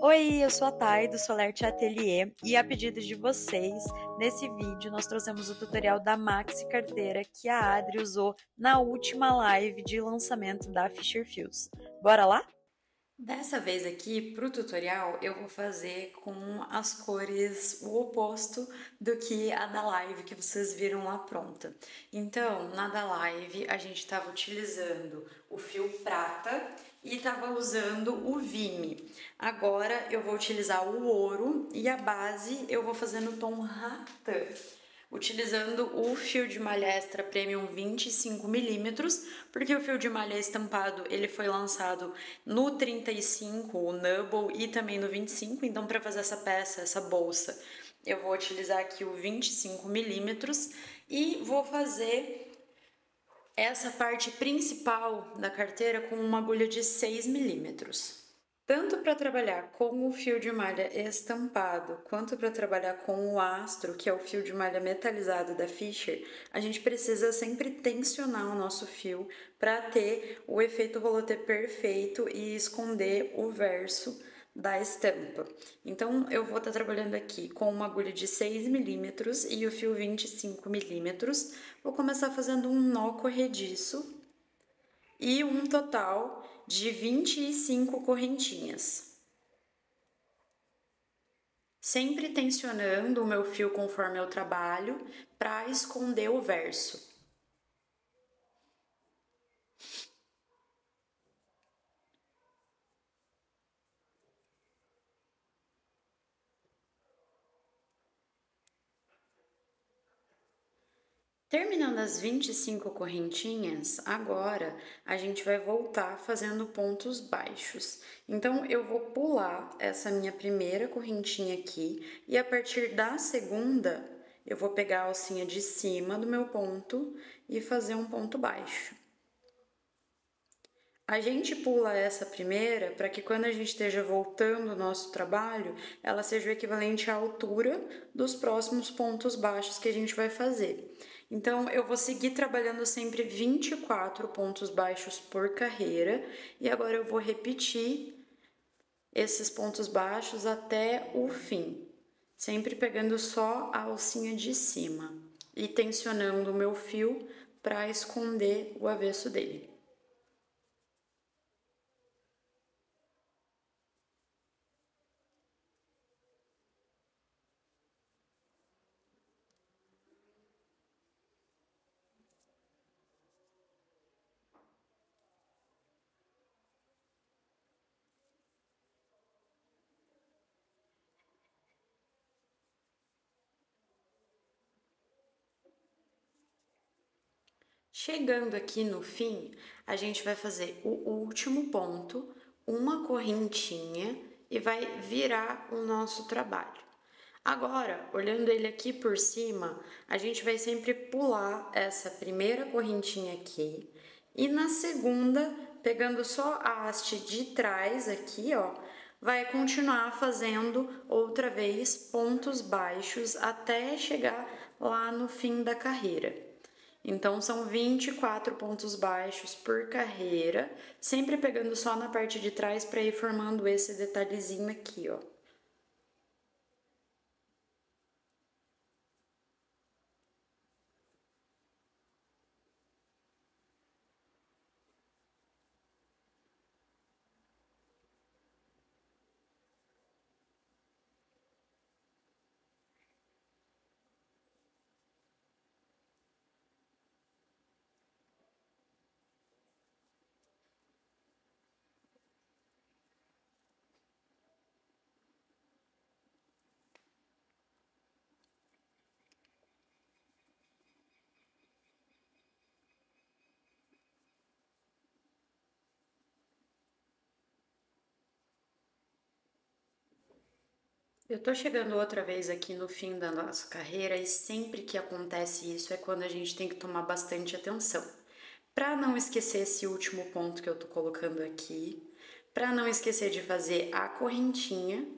Oi, eu sou a Thay do Solerte Atelier e a pedido de vocês, nesse vídeo nós trouxemos o tutorial da maxi carteira que a Adri usou na última live de lançamento da Fisher Fuse. Bora lá? Dessa vez aqui, para o tutorial, eu vou fazer com as cores o oposto do que a da live que vocês viram lá pronta. Então, na da live, a gente estava utilizando o fio prata e estava usando o Vime. Agora, eu vou utilizar o ouro e a base eu vou fazer no tom ratã, utilizando o fio de malha extra premium 25 milímetros, porque o fio de malha estampado ele foi lançado no 35, o Nubble, e também no 25, então para fazer essa peça, essa bolsa, eu vou utilizar aqui o 25 milímetros e vou fazer essa parte principal da carteira com uma agulha de 6 milímetros. Tanto para trabalhar com o fio de malha estampado, quanto para trabalhar com o astro, que é o fio de malha metalizado da Fisher, a gente precisa sempre tensionar o nosso fio para ter o efeito rolotê perfeito e esconder o verso da estampa. Então, eu vou estar trabalhando aqui com uma agulha de 6 milímetros e o fio 25 milímetros. Vou começar fazendo um nó corrediço e um total de 25 correntinhas. Sempre tensionando o meu fio conforme eu trabalho para esconder o verso. Terminando as 25 correntinhas, agora a gente vai voltar fazendo pontos baixos. Então, eu vou pular essa minha primeira correntinha aqui e a partir da segunda, eu vou pegar a alcinha de cima do meu ponto e fazer um ponto baixo. A gente pula essa primeira para que quando a gente esteja voltando o nosso trabalho, ela seja o equivalente à altura dos próximos pontos baixos que a gente vai fazer. Então, eu vou seguir trabalhando sempre 24 pontos baixos por carreira e agora eu vou repetir esses pontos baixos até o fim, sempre pegando só a alcinha de cima e tensionando o meu fio para esconder o avesso dele. Chegando aqui no fim, a gente vai fazer o último ponto, uma correntinha e vai virar o nosso trabalho. Agora, olhando ele aqui por cima, a gente vai sempre pular essa primeira correntinha aqui e na segunda, pegando só a haste de trás aqui, ó, vai continuar fazendo outra vez pontos baixos até chegar lá no fim da carreira. Então, são 24 pontos baixos por carreira, sempre pegando só na parte de trás para ir formando esse detalhezinho aqui, ó. Eu tô chegando outra vez aqui no fim da nossa carreira e sempre que acontece isso é quando a gente tem que tomar bastante atenção. Para não esquecer esse último ponto que eu tô colocando aqui, para não esquecer de fazer a correntinha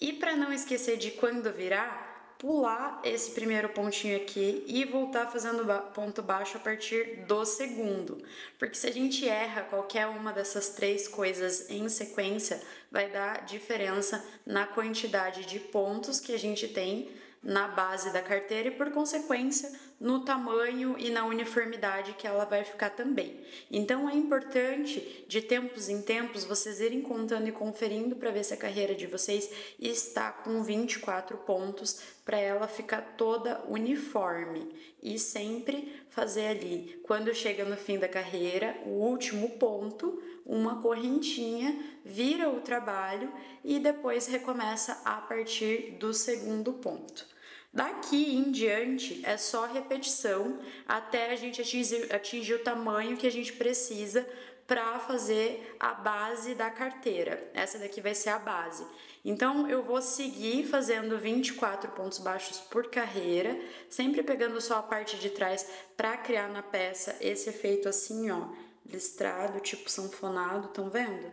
e para não esquecer de quando virar, pular esse primeiro pontinho aqui e voltar fazendo ponto baixo a partir do segundo. Porque se a gente erra qualquer uma dessas três coisas em sequência, vai dar diferença na quantidade de pontos que a gente tem na base da carteira e, por consequência, no tamanho e na uniformidade que ela vai ficar também. Então, é importante, de tempos em tempos, vocês irem contando e conferindo para ver se a carreira de vocês está com 24 pontos, para ela ficar toda uniforme. E sempre fazer ali, quando chega no fim da carreira, o último ponto, uma correntinha, vira o trabalho e depois recomeça a partir do segundo ponto. Daqui em diante é só repetição até a gente atingir o tamanho que a gente precisa para fazer a base da carteira. Essa daqui vai ser a base. Então eu vou seguir fazendo 24 pontos baixos por carreira, sempre pegando só a parte de trás para criar na peça esse efeito assim, ó, listrado, tipo sanfonado, estão vendo?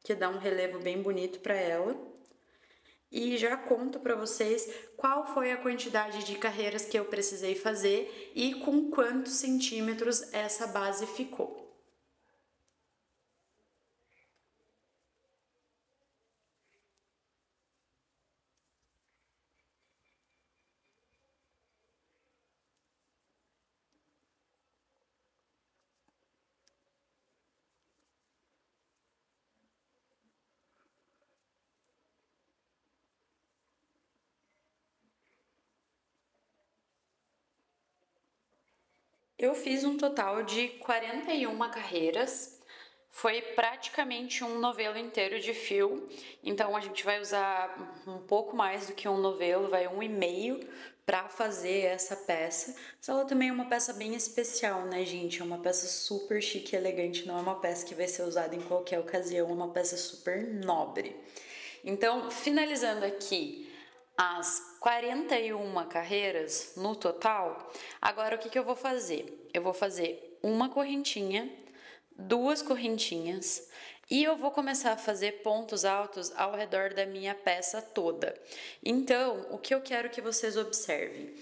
Que dá um relevo bem bonito para ela. E já conto para vocês qual foi a quantidade de carreiras que eu precisei fazer e com quantos centímetros essa base ficou. Eu fiz um total de 41 carreiras, foi praticamente um novelo inteiro de fio, então a gente vai usar um pouco mais do que um novelo, vai 1,5 para fazer essa peça. Mas ela também é uma peça bem especial, né, gente? É uma peça super chique e elegante, não é uma peça que vai ser usada em qualquer ocasião, é uma peça super nobre. Então, finalizando aqui as 41 carreiras no total, agora o que eu vou fazer? Eu vou fazer uma correntinha, duas correntinhas e eu vou começar a fazer pontos altos ao redor da minha peça toda. Então, o que eu quero que vocês observem?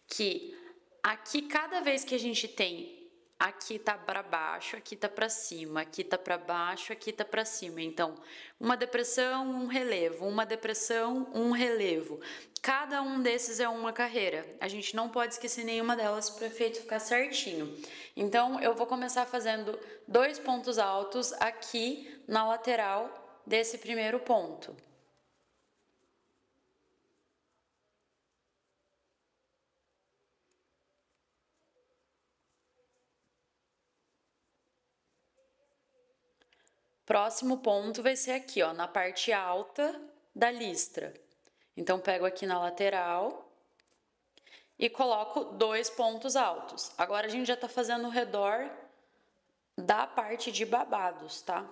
Que aqui, cada vez que a gente tem aqui tá para baixo, aqui tá para cima, aqui tá para baixo, aqui tá para cima. Então, uma depressão, um relevo, uma depressão, um relevo. Cada um desses é uma carreira. A gente não pode esquecer nenhuma delas para o efeito ficar certinho. Então, eu vou começar fazendo 2 pontos altos aqui na lateral desse primeiro ponto. Próximo ponto vai ser aqui, ó, na parte alta da listra. Então, pego aqui na lateral e coloco 2 pontos altos. Agora, a gente já tá fazendo o redor da parte de babados, tá?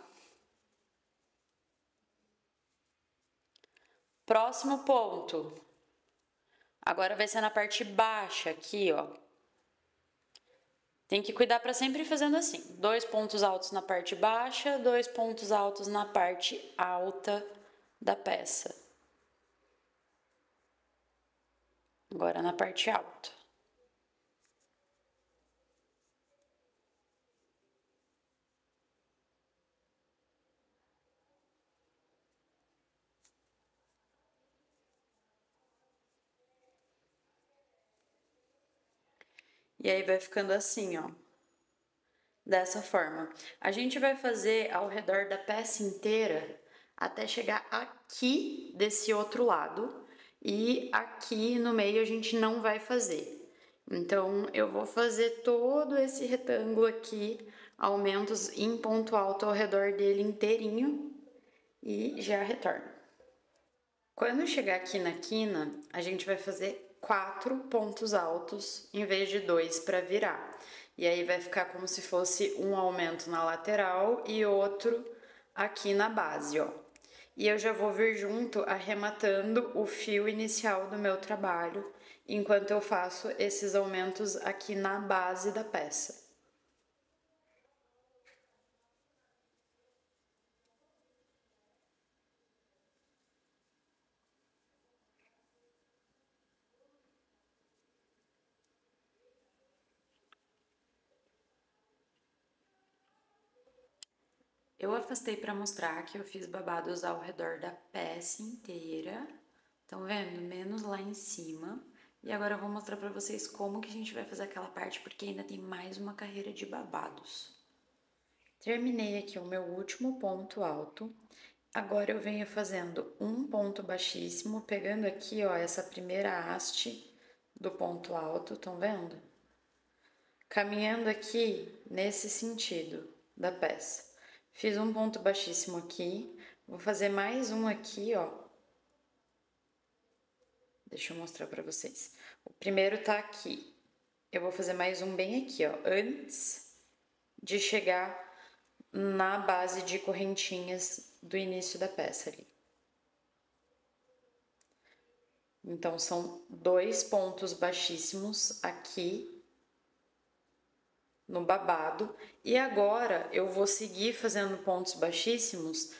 Próximo ponto. Agora vai ser na parte baixa aqui, ó. Tem que cuidar para sempre ir fazendo assim. 2 pontos altos na parte baixa, 2 pontos altos na parte alta da peça. Agora na parte alta. E aí vai ficando assim, ó. Dessa forma. A gente vai fazer ao redor da peça inteira até chegar aqui desse outro lado. E aqui no meio a gente não vai fazer. Então, eu vou fazer todo esse retângulo aqui, aumentos em ponto alto ao redor dele inteirinho e já retorno. Quando chegar aqui na quina, a gente vai fazer 4 pontos altos em vez de 2 para virar. E aí vai ficar como se fosse um aumento na lateral e outro aqui na base, ó. E eu já vou vir junto arrematando o fio inicial do meu trabalho, enquanto eu faço esses aumentos aqui na base da peça. Eu afastei para mostrar que eu fiz babados ao redor da peça inteira. Estão vendo? Menos lá em cima. E agora eu vou mostrar para vocês como que a gente vai fazer aquela parte, porque ainda tem mais uma carreira de babados. Terminei aqui o meu último ponto alto. Agora eu venho fazendo um ponto baixíssimo, pegando aqui, ó, essa primeira haste do ponto alto, estão vendo? Caminhando aqui nesse sentido da peça. Fiz um ponto baixíssimo aqui, vou fazer mais um aqui, ó. Deixa eu mostrar pra vocês. O primeiro tá aqui. Eu vou fazer mais um bem aqui, ó, antes de chegar na base de correntinhas do início da peça ali. Então, são 2 pontos baixíssimos aqui no babado. E agora, eu vou seguir fazendo pontos baixíssimos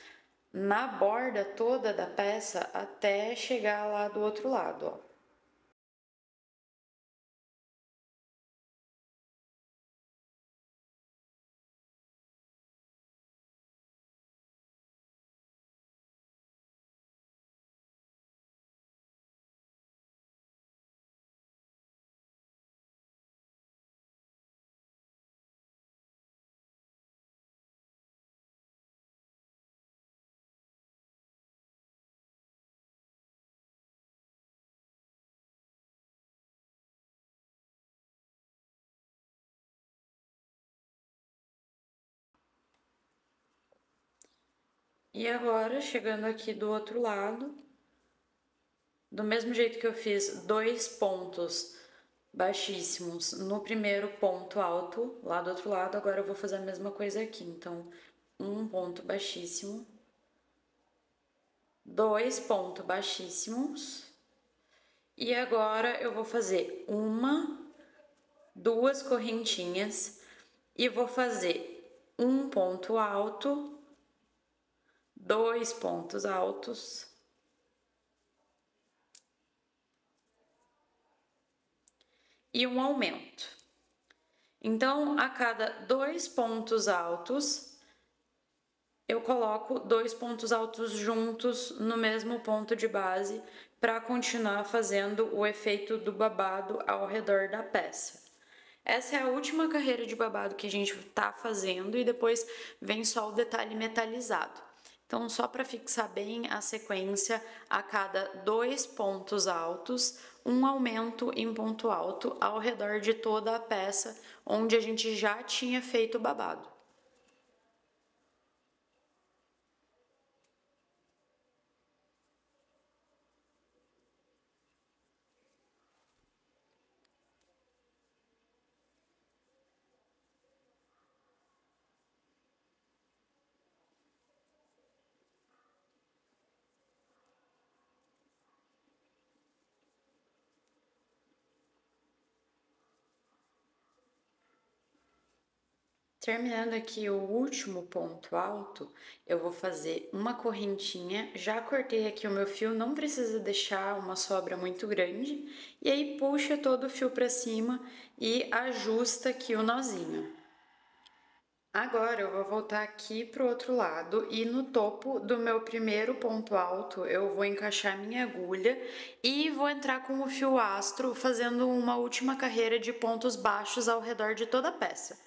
na borda toda da peça até chegar lá do outro lado, ó. E agora, chegando aqui do outro lado, do mesmo jeito que eu fiz 2 pontos baixíssimos no primeiro ponto alto, lá do outro lado, agora eu vou fazer a mesma coisa aqui. Então, um ponto baixíssimo, 2 pontos baixíssimos, e agora eu vou fazer uma, 2 correntinhas e vou fazer um ponto alto, 2 pontos altos e um aumento. Então, a cada 2 pontos altos, eu coloco 2 pontos altos juntos no mesmo ponto de base para continuar fazendo o efeito do babado ao redor da peça. Essa é a última carreira de babado que a gente tá fazendo e depois vem só o detalhe metalizado. Então, só para fixar bem a sequência, a cada 2 pontos altos, um aumento em ponto alto ao redor de toda a peça onde a gente já tinha feito o babado. Terminando aqui o último ponto alto, eu vou fazer uma correntinha. Já cortei aqui o meu fio, não precisa deixar uma sobra muito grande. E aí puxa todo o fio para cima e ajusta aqui o nozinho. Agora eu vou voltar aqui pro outro lado e no topo do meu primeiro ponto alto eu vou encaixar minha agulha e vou entrar com o fio astro fazendo uma última carreira de pontos baixos ao redor de toda a peça.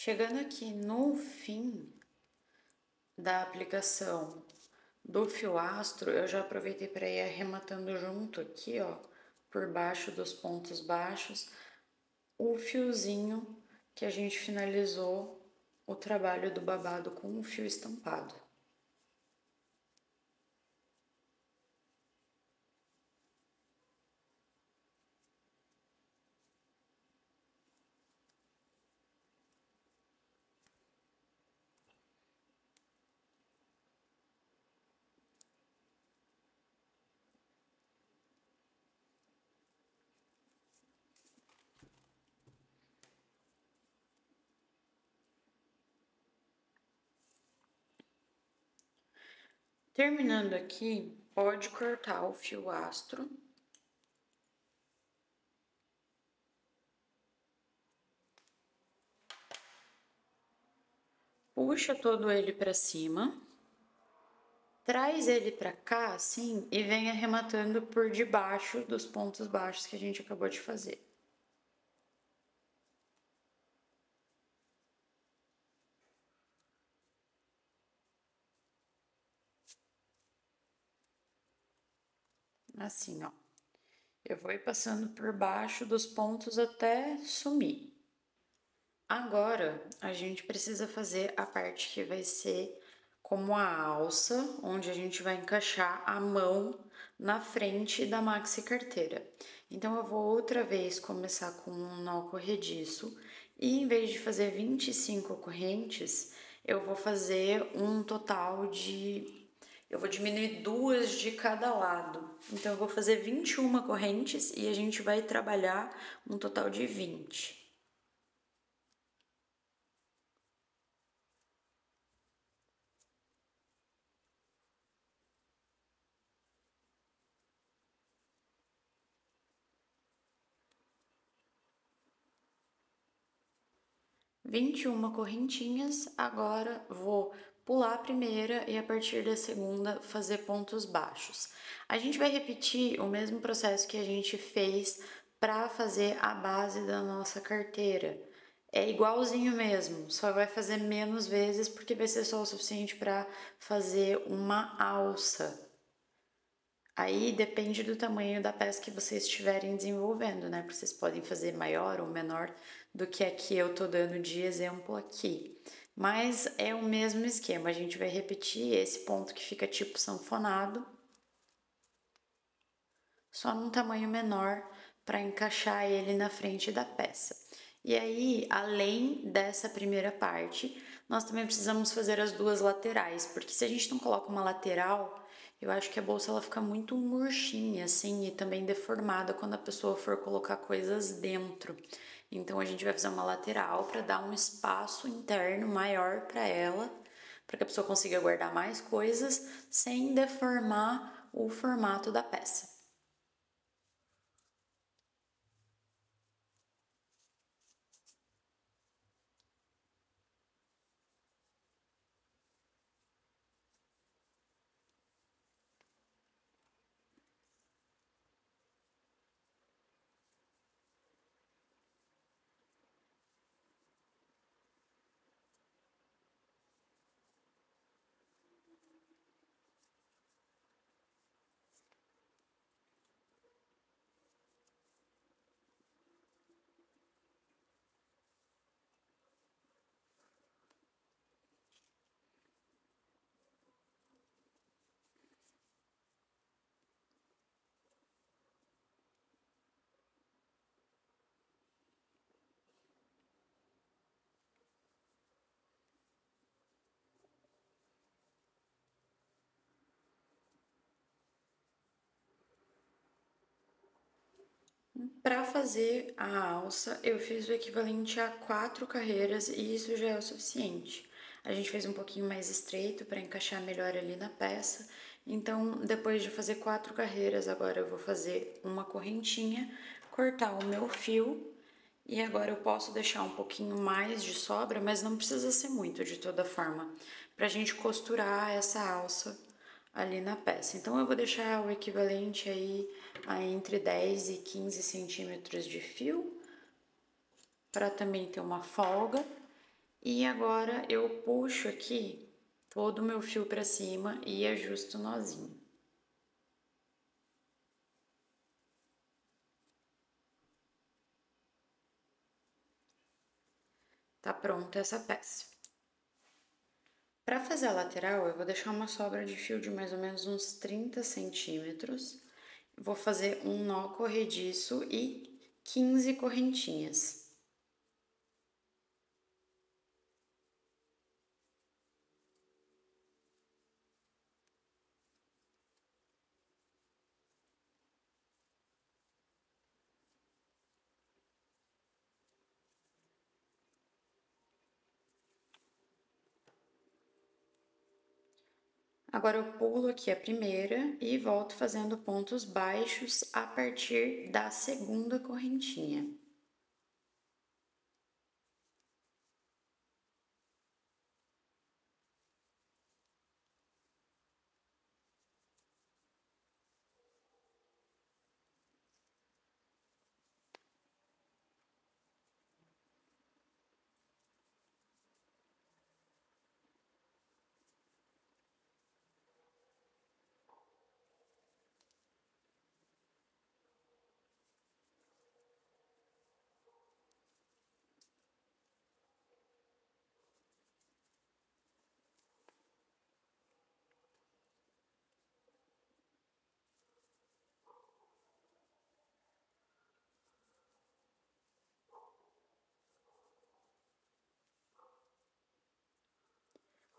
Chegando aqui no fim da aplicação do fio astro, eu já aproveitei para ir arrematando junto aqui, ó, por baixo dos pontos baixos, o fiozinho que a gente finalizou o trabalho do babado com o fio estampado. Terminando aqui, pode cortar o fio astro. Puxa todo ele para cima. Traz ele para cá, assim, e vem arrematando por debaixo dos pontos baixos que a gente acabou de fazer. Assim, ó. Eu vou ir passando por baixo dos pontos até sumir. Agora, a gente precisa fazer a parte que vai ser como a alça, onde a gente vai encaixar a mão na frente da maxi carteira. Então, eu vou outra vez começar com um nó corrediço e em vez de fazer 25 correntes, eu vou fazer um total de... Eu vou diminuir 2 de cada lado. Então, eu vou fazer 21 correntes e a gente vai trabalhar um total de 20. 21 correntinhas, agora vou pular a primeira e a partir da segunda fazer pontos baixos. A gente vai repetir o mesmo processo que a gente fez para fazer a base da nossa carteira. É igualzinho mesmo, só vai fazer menos vezes porque vai ser só o suficiente para fazer uma alça. Aí depende do tamanho da peça que vocês estiverem desenvolvendo, né? Porque vocês podem fazer maior ou menor do que a que eu tô dando de exemplo aqui. Mas é o mesmo esquema, a gente vai repetir esse ponto que fica tipo sanfonado, só num tamanho menor para encaixar ele na frente da peça. E aí, além dessa primeira parte, nós também precisamos fazer as duas laterais, porque se a gente não coloca uma lateral, eu acho que a bolsa ela fica muito murchinha assim e também deformada quando a pessoa for colocar coisas dentro. Então a gente vai fazer uma lateral para dar um espaço interno maior para ela, para que a pessoa consiga guardar mais coisas sem deformar o formato da peça. Para fazer a alça, eu fiz o equivalente a 4 carreiras e isso já é o suficiente. A gente fez um pouquinho mais estreito para encaixar melhor ali na peça. Então, depois de fazer 4 carreiras, agora eu vou fazer uma correntinha, cortar o meu fio e agora eu posso deixar um pouquinho mais de sobra, mas não precisa ser muito de toda forma, para a gente costurar essa alça ali na peça. Então eu vou deixar o equivalente aí a entre 10 e 15 centímetros de fio, para também ter uma folga. E agora eu puxo aqui todo o meu fio para cima e ajusto o nozinho. Tá pronta essa peça. Para fazer a lateral, eu vou deixar uma sobra de fio de mais ou menos uns 30 centímetros. Vou fazer um nó corrediço e 15 correntinhas. Agora eu pulo aqui a primeira e volto fazendo pontos baixos a partir da segunda correntinha.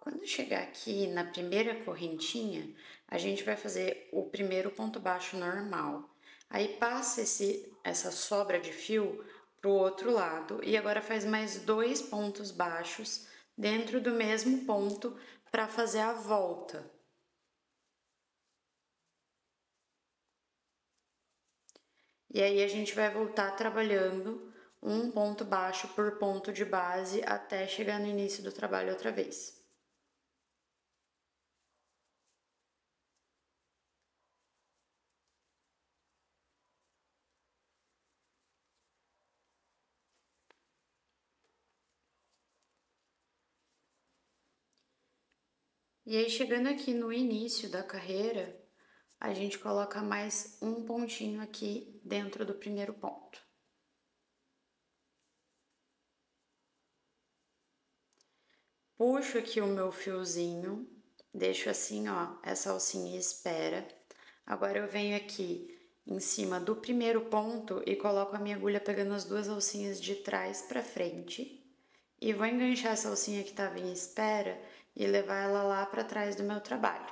Quando chegar aqui na primeira correntinha, a gente vai fazer o primeiro ponto baixo normal. Aí passa essa sobra de fio pro outro lado e agora faz mais 2 pontos baixos dentro do mesmo ponto para fazer a volta. E aí a gente vai voltar trabalhando um ponto baixo por ponto de base até chegar no início do trabalho outra vez. E aí, chegando aqui no início da carreira, a gente coloca mais um pontinho aqui dentro do primeiro ponto. Puxo aqui o meu fiozinho, deixo assim, ó, essa alcinha e espera. Agora eu venho aqui em cima do primeiro ponto e coloco a minha agulha pegando as duas alcinhas de trás pra frente. E vou enganchar essa alcinha que tava em espera e levar ela lá pra trás do meu trabalho.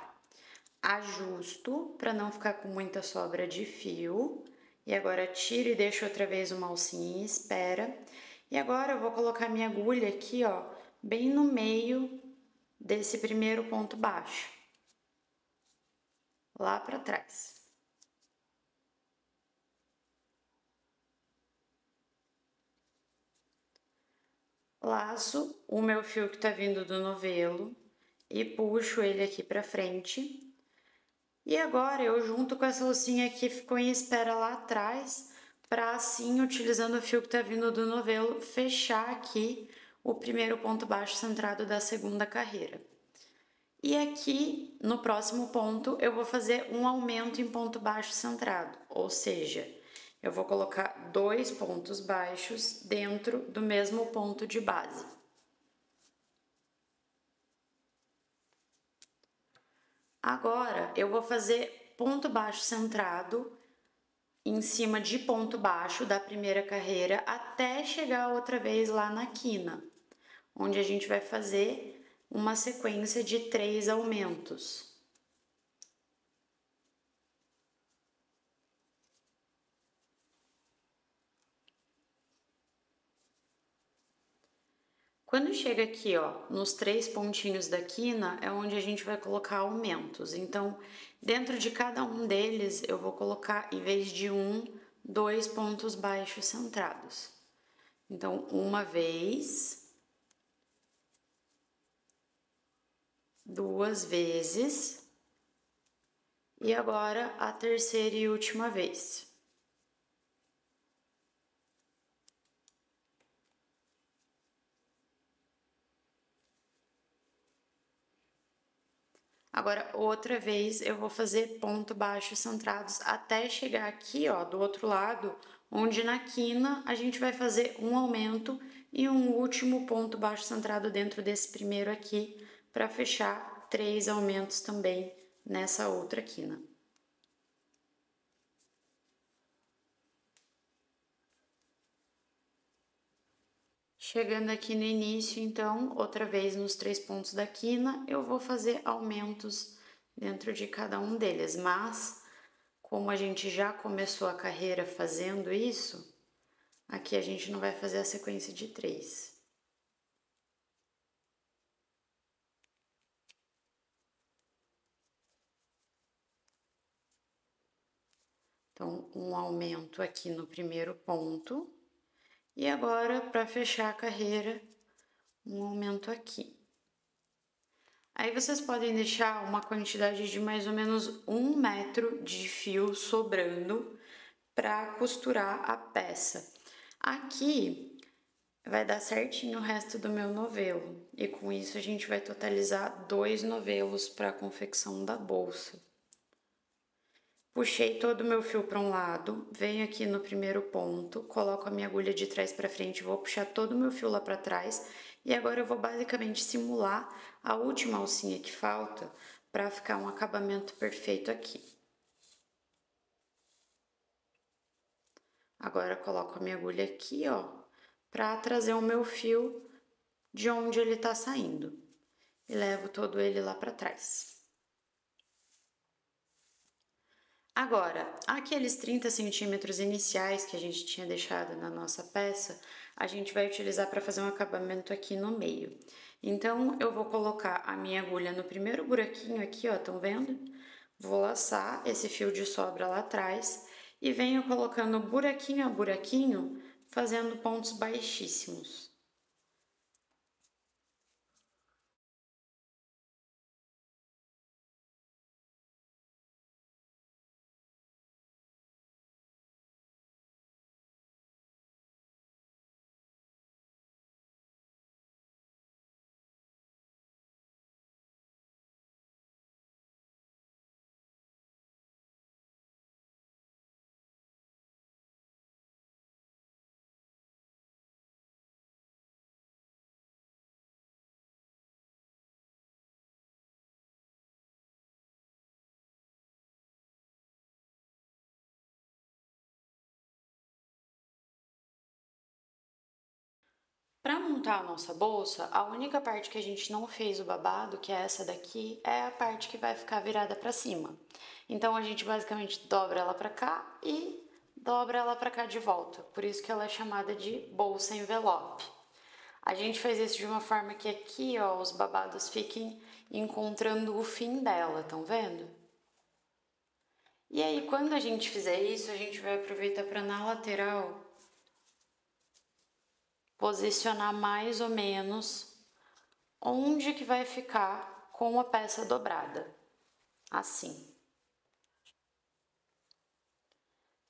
Ajusto para não ficar com muita sobra de fio. E agora tiro e deixo outra vez uma alcinha em espera. E agora eu vou colocar minha agulha aqui, ó, bem no meio desse primeiro ponto baixo. Lá para trás. Laço o meu fio que tá vindo do novelo e puxo ele aqui para frente. E agora eu junto com essa alcinha que ficou em espera lá atrás, para assim, utilizando o fio que tá vindo do novelo, fechar aqui o primeiro ponto baixo centrado da segunda carreira. E aqui, no próximo ponto, eu vou fazer um aumento em ponto baixo centrado, ou seja, eu vou colocar 2 pontos baixos dentro do mesmo ponto de base. Agora, eu vou fazer ponto baixo centrado em cima de ponto baixo da primeira carreira até chegar outra vez lá na quina, onde a gente vai fazer uma sequência de 3 aumentos. Quando chega aqui, ó, nos 3 pontinhos da quina, é onde a gente vai colocar aumentos. Então, dentro de cada um deles, eu vou colocar, em vez de 1, 2 pontos baixos centrados. Então, uma vez, 2 vezes, e agora a terceira e última vez. Agora, outra vez, eu vou fazer ponto baixo centrados até chegar aqui, ó, do outro lado, onde na quina a gente vai fazer um aumento e um último ponto baixo centrado dentro desse primeiro aqui, para fechar 3 aumentos também nessa outra quina. Chegando aqui no início, então, outra vez nos 3 pontos da quina, eu vou fazer aumentos dentro de cada um deles, mas como a gente já começou a carreira fazendo isso, aqui a gente não vai fazer a sequência de 3. Então, um aumento aqui no primeiro ponto. E agora, para fechar a carreira, um aumento aqui. Aí vocês podem deixar uma quantidade de mais ou menos 1 metro de fio sobrando para costurar a peça. Aqui vai dar certinho o resto do meu novelo. E com isso a gente vai totalizar 2 novelos para a confecção da bolsa. Puxei todo o meu fio para um lado, venho aqui no primeiro ponto, coloco a minha agulha de trás para frente, vou puxar todo o meu fio lá para trás e agora eu vou basicamente simular a última alcinha que falta para ficar um acabamento perfeito aqui. Agora eu coloco a minha agulha aqui, ó, para trazer o meu fio de onde ele tá saindo e levo todo ele lá para trás. Agora, aqueles 30 centímetros iniciais que a gente tinha deixado na nossa peça, a gente vai utilizar para fazer um acabamento aqui no meio. Então, eu vou colocar a minha agulha no primeiro buraquinho aqui, ó, estão vendo? Vou laçar esse fio de sobra lá atrás e venho colocando buraquinho a buraquinho, fazendo pontos baixíssimos. Para montar a nossa bolsa, a única parte que a gente não fez o babado, que é essa daqui, é a parte que vai ficar virada para cima. Então a gente basicamente dobra ela para cá e dobra ela para cá de volta. Por isso que ela é chamada de bolsa envelope. A gente faz isso de uma forma que aqui, ó, os babados fiquem encontrando o fim dela, estão vendo? E aí, quando a gente fizer isso, a gente vai aproveitar para na lateral posicionar mais ou menos onde que vai ficar com a peça dobrada, assim.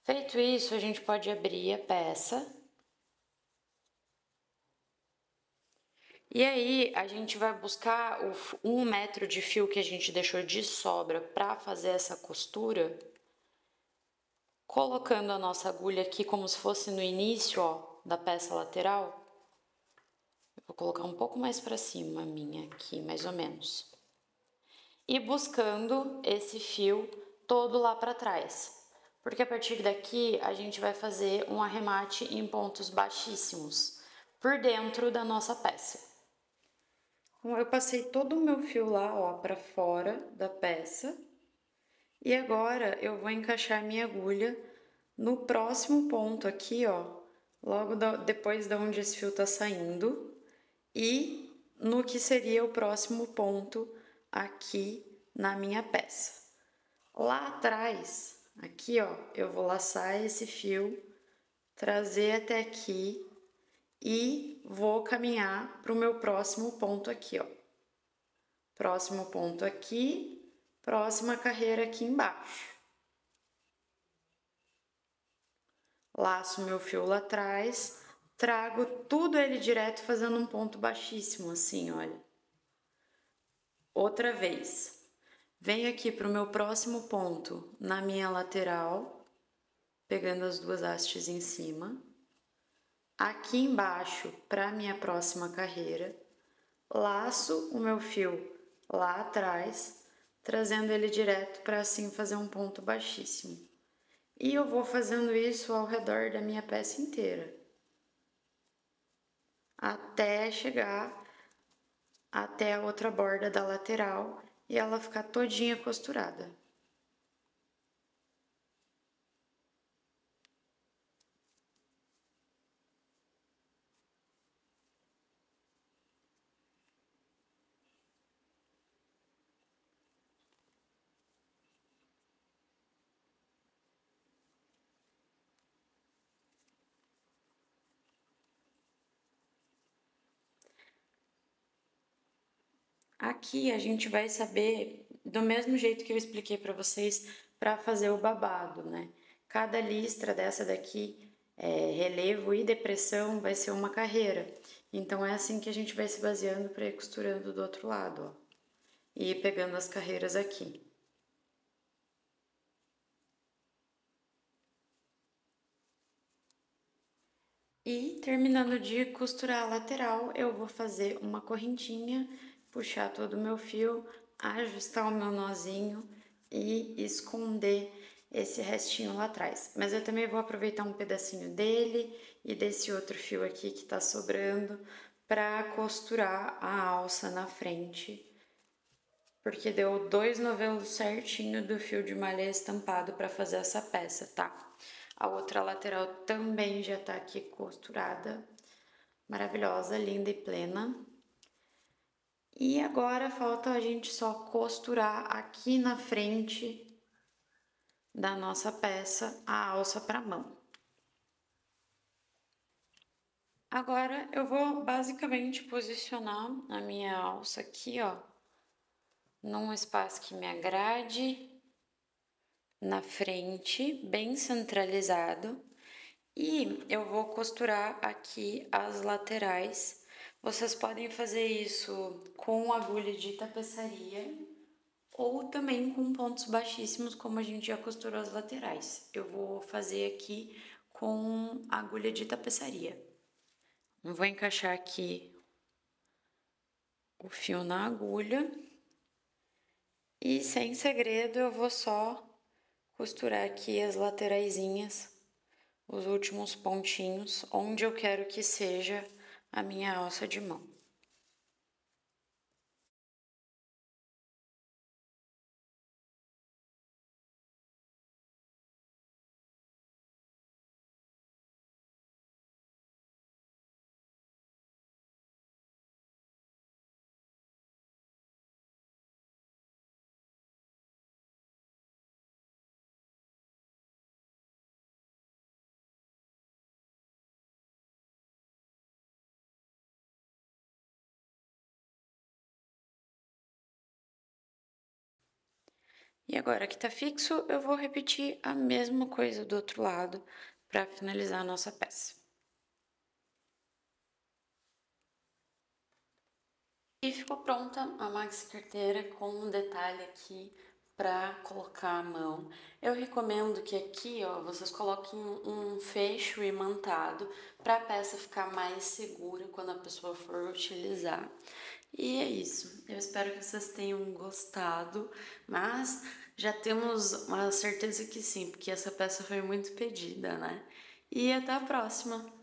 Feito isso, a gente pode abrir a peça. E aí, a gente vai buscar o 1 metro de fio que a gente deixou de sobra para fazer essa costura, colocando a nossa agulha aqui como se fosse no início, ó, da peça lateral. Eu vou colocar um pouco mais para cima a minha aqui, mais ou menos. E buscando esse fio todo lá para trás. Porque a partir daqui a gente vai fazer um arremate em pontos baixíssimos por dentro da nossa peça. Então, eu passei todo o meu fio lá, ó, para fora da peça. E agora eu vou encaixar minha agulha no próximo ponto aqui, ó, logo depois de onde esse fio tá saindo e no que seria o próximo ponto aqui na minha peça. Lá atrás, aqui ó, eu vou laçar esse fio, trazer até aqui e vou caminhar para o meu próximo ponto aqui, ó. Próximo ponto aqui, próxima carreira aqui embaixo. Laço meu fio lá atrás, trago tudo ele direto fazendo um ponto baixíssimo assim, olha. Outra vez. Venho aqui para o meu próximo ponto, na minha lateral, pegando as duas hastes em cima. Aqui embaixo, para minha próxima carreira, laço o meu fio lá atrás, trazendo ele direto para assim fazer um ponto baixíssimo. E eu vou fazendo isso ao redor da minha peça inteira, até chegar até a outra borda da lateral e ela ficar todinha costurada. Aqui a gente vai saber, do mesmo jeito que eu expliquei para vocês, para fazer o babado, né? Cada listra dessa daqui, relevo e depressão, vai ser uma carreira. Então é assim que a gente vai se baseando para ir costurando do outro lado, ó. E ir pegando as carreiras aqui. E terminando de costurar a lateral, eu vou fazer uma correntinha, puxar todo o meu fio, ajustar o meu nozinho e esconder esse restinho lá atrás. Mas eu também vou aproveitar um pedacinho dele e desse outro fio aqui que tá sobrando para costurar a alça na frente, porque deu 2 novelos certinho do fio de malha estampado para fazer essa peça, tá? A outra lateral também já tá aqui costurada, maravilhosa, linda e plena. E agora falta a gente só costurar aqui na frente da nossa peça a alça para mão. Agora eu vou basicamente posicionar a minha alça aqui, ó, num espaço que me agrade, na frente, bem centralizado, e eu vou costurar aqui as laterais. Vocês podem fazer isso com agulha de tapeçaria ou também com pontos baixíssimos, como a gente já costurou as laterais. Eu vou fazer aqui com agulha de tapeçaria. Vou encaixar aqui o fio na agulha e, sem segredo, eu vou só costurar aqui as lateraisinhas, os últimos pontinhos, onde eu quero que seja a minha alça de mão. E agora que tá fixo, eu vou repetir a mesma coisa do outro lado para finalizar a nossa peça. E ficou pronta a maxi carteira com um detalhe aqui para colocar a mão. Eu recomendo que aqui, ó, vocês coloquem um fecho imantado para a peça ficar mais segura quando a pessoa for utilizar. E é isso. Eu espero que vocês tenham gostado, mas já temos a certeza que sim, porque essa peça foi muito pedida, né? E até a próxima!